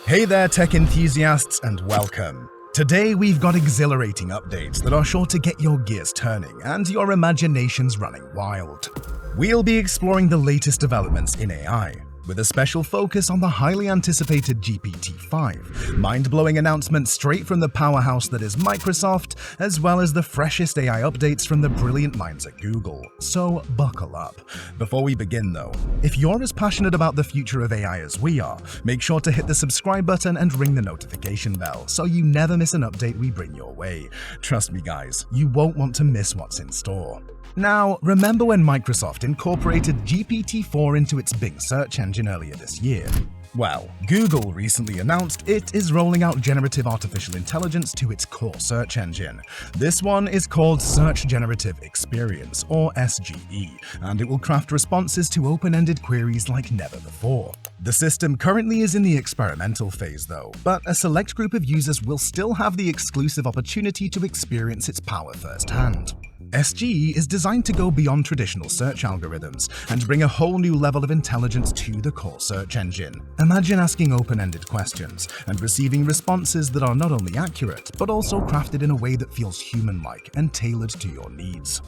Hey there, tech enthusiasts, and welcome. Today we've got exhilarating updates that are sure to get your gears turning and your imaginations running wild. We'll be exploring the latest developments in AI, with a special focus on the highly anticipated GPT-5, mind-blowing announcements straight from the powerhouse that is Microsoft, as well as the freshest AI updates from the brilliant minds at Google. So buckle up. Before we begin though, if you're as passionate about the future of AI as we are, make sure to hit the subscribe button and ring the notification bell so you never miss an update we bring your way. Trust me guys, you won't want to miss what's in store. Now, remember when Microsoft incorporated GPT-4 into its Bing search engine earlier this year? Well, Google recently announced it is rolling out generative artificial intelligence to its core search engine. This one is called Search Generative Experience, or SGE, and it will craft responses to open-ended queries like never before. The system currently is in the experimental phase though, but a select group of users will still have the exclusive opportunity to experience its power firsthand. SGE is designed to go beyond traditional search algorithms and bring a whole new level of intelligence to the core search engine. Imagine asking open-ended questions and receiving responses that are not only accurate, but also crafted in a way that feels human-like and tailored to your needs.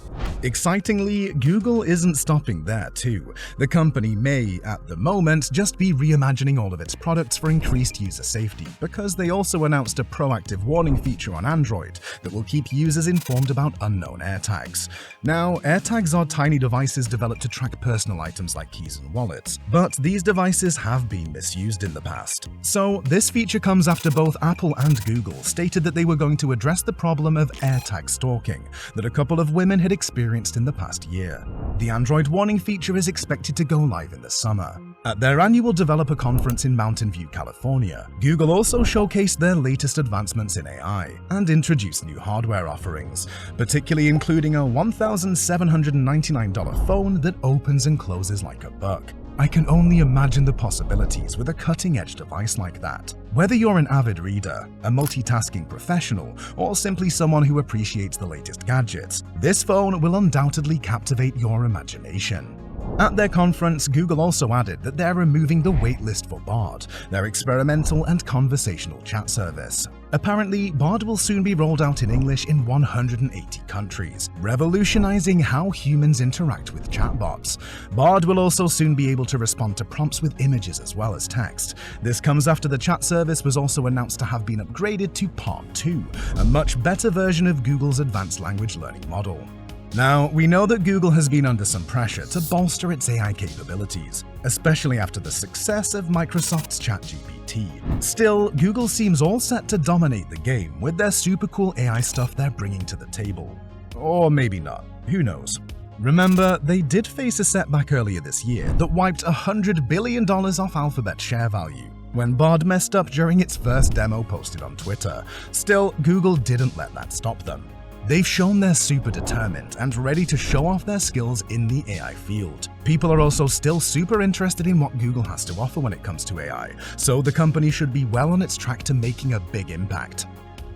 Excitingly, Google isn't stopping there too. The company may, at the moment, just be reimagining all of its products for increased user safety, because they also announced a proactive warning feature on Android that will keep users informed about unknown AirTags. Now, AirTags are tiny devices developed to track personal items like keys and wallets, but these devices have been misused in the past. So, this feature comes after both Apple and Google stated that they were going to address the problem of AirTag stalking that a couple of women had experienced in the past year. The Android warning feature is expected to go live in the summer. At their annual developer conference in Mountain View, California, Google also showcased their latest advancements in AI and introduced new hardware offerings, particularly including a $1,799 phone that opens and closes like a buck. I can only imagine the possibilities with a cutting-edge device like that. Whether you're an avid reader, a multitasking professional, or simply someone who appreciates the latest gadgets, this phone will undoubtedly captivate your imagination. At their conference, Google also added that they're removing the waitlist for Bard, their experimental and conversational chat service. Apparently, Bard will soon be rolled out in English in 180 countries, revolutionizing how humans interact with chatbots. Bard will also soon be able to respond to prompts with images as well as text. This comes after the chat service was also announced to have been upgraded to Part 2, a much better version of Google's advanced language learning model. Now, we know that Google has been under some pressure to bolster its AI capabilities, especially after the success of Microsoft's ChatGPT. Still, Google seems all set to dominate the game with their super cool AI stuff they're bringing to the table. Or maybe not, who knows? Remember, they did face a setback earlier this year that wiped $100 billion off Alphabet's share value when Bard messed up during its first demo posted on Twitter. Still, Google didn't let that stop them. They've shown they're super determined and ready to show off their skills in the AI field. People are also still super interested in what Google has to offer when it comes to AI, so the company should be well on its track to making a big impact.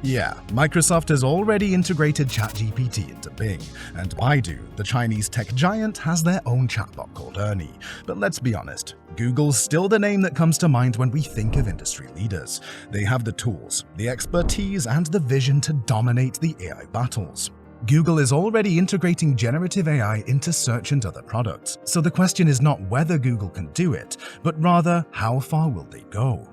Yeah, Microsoft has already integrated ChatGPT into Bing, and Baidu, the Chinese tech giant, has their own chatbot called Ernie. But let's be honest, Google's still the name that comes to mind when we think of industry leaders. They have the tools, the expertise, and the vision to dominate the AI battles. Google is already integrating generative AI into search and other products, so the question is not whether Google can do it, but rather how far will they go?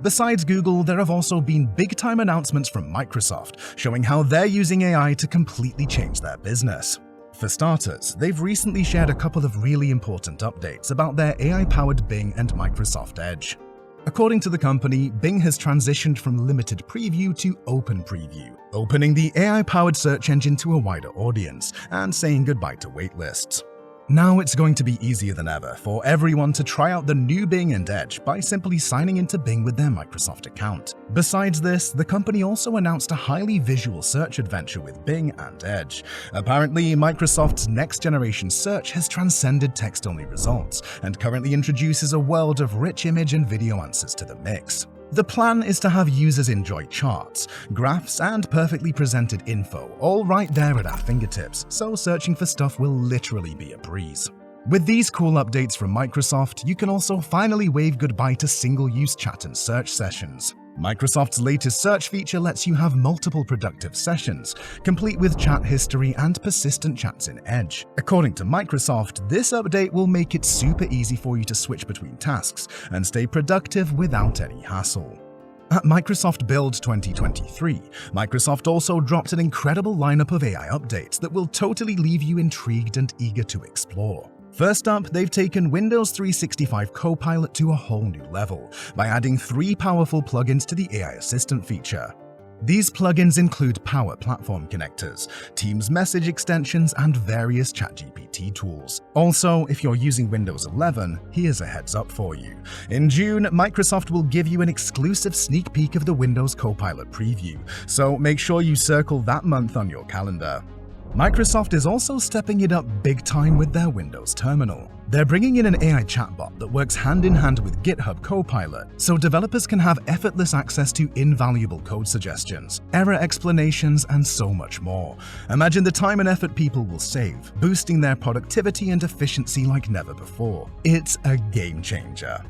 Besides Google, there have also been big-time announcements from Microsoft showing how they're using AI to completely change their business. For starters, they've recently shared a couple of really important updates about their AI-powered Bing and Microsoft Edge. According to the company, Bing has transitioned from limited preview to open preview, opening the AI-powered search engine to a wider audience and saying goodbye to waitlists. Now it's going to be easier than ever for everyone to try out the new Bing and Edge by simply signing into Bing with their Microsoft account. Besides this, the company also announced a highly visual search adventure with Bing and Edge. Apparently, Microsoft's next-generation search has transcended text-only results and currently introduces a world of rich image and video answers to the mix. The plan is to have users enjoy charts, graphs, and perfectly presented info all right there at our fingertips, so searching for stuff will literally be a breeze. With these cool updates from Microsoft, you can also finally wave goodbye to single-use chat and search sessions. Microsoft's latest search feature lets you have multiple productive sessions, complete with chat history and persistent chats in Edge. According to Microsoft, this update will make it super easy for you to switch between tasks and stay productive without any hassle. At Microsoft Build 2023, Microsoft also dropped an incredible lineup of AI updates that will totally leave you intrigued and eager to explore. First up, they've taken Windows 365 CoPilot to a whole new level by adding 3 powerful plugins to the AI Assistant feature. These plugins include Power Platform connectors, Teams message extensions, and various ChatGPT tools. Also, if you're using Windows 11, here's a heads up for you. In June, Microsoft will give you an exclusive sneak peek of the Windows Copilot preview, so make sure you circle that month on your calendar. Microsoft is also stepping it up big time with their Windows Terminal. They're bringing in an AI chatbot that works hand-in-hand with GitHub Copilot, so developers can have effortless access to invaluable code suggestions, error explanations, and so much more. Imagine the time and effort people will save, boosting their productivity and efficiency like never before. It's a game changer.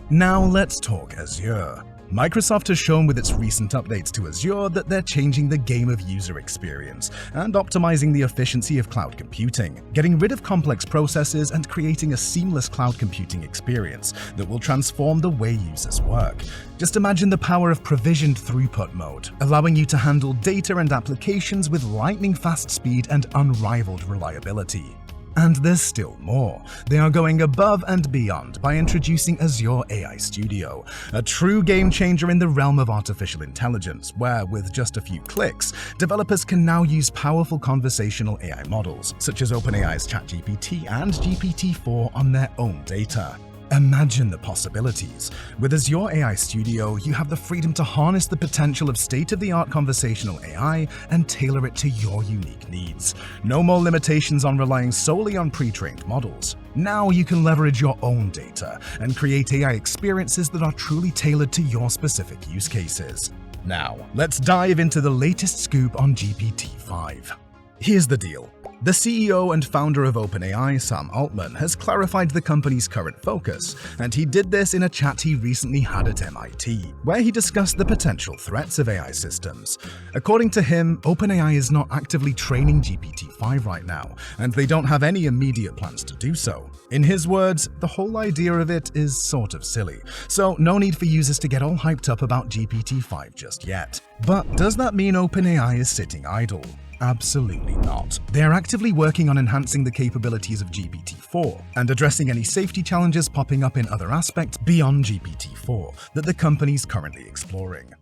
Now let's talk Azure. Microsoft has shown with its recent updates to Azure that they're changing the game of user experience and optimizing the efficiency of cloud computing, getting rid of complex processes and creating a seamless cloud computing experience that will transform the way users work. Just imagine the power of provisioned throughput mode, allowing you to handle data and applications with lightning-fast speed and unrivaled reliability. And there's still more. They are going above and beyond by introducing Azure AI Studio, a true game changer in the realm of artificial intelligence, where with just a few clicks, developers can now use powerful conversational AI models, such as OpenAI's ChatGPT and GPT-4 on their own data. Imagine the possibilities. With Azure AI Studio, you have the freedom to harness the potential of state-of-the-art conversational AI and tailor it to your unique needs. No more limitations on relying solely on pre-trained models. Now you can leverage your own data and create AI experiences that are truly tailored to your specific use cases. Now, let's dive into the latest scoop on GPT-5. Here's the deal. The CEO and founder of OpenAI, Sam Altman, has clarified the company's current focus, and he did this in a chat he recently had at MIT, where he discussed the potential threats of AI systems. According to him, OpenAI is not actively training GPT-5 right now, and they don't have any immediate plans to do so. In his words, the whole idea of it is sort of silly, so no need for users to get all hyped up about GPT-5 just yet. But does that mean OpenAI is sitting idle? Absolutely not. They are actively working on enhancing the capabilities of GPT-4 and addressing any safety challenges popping up in other aspects beyond GPT-4 that the company's currently exploring.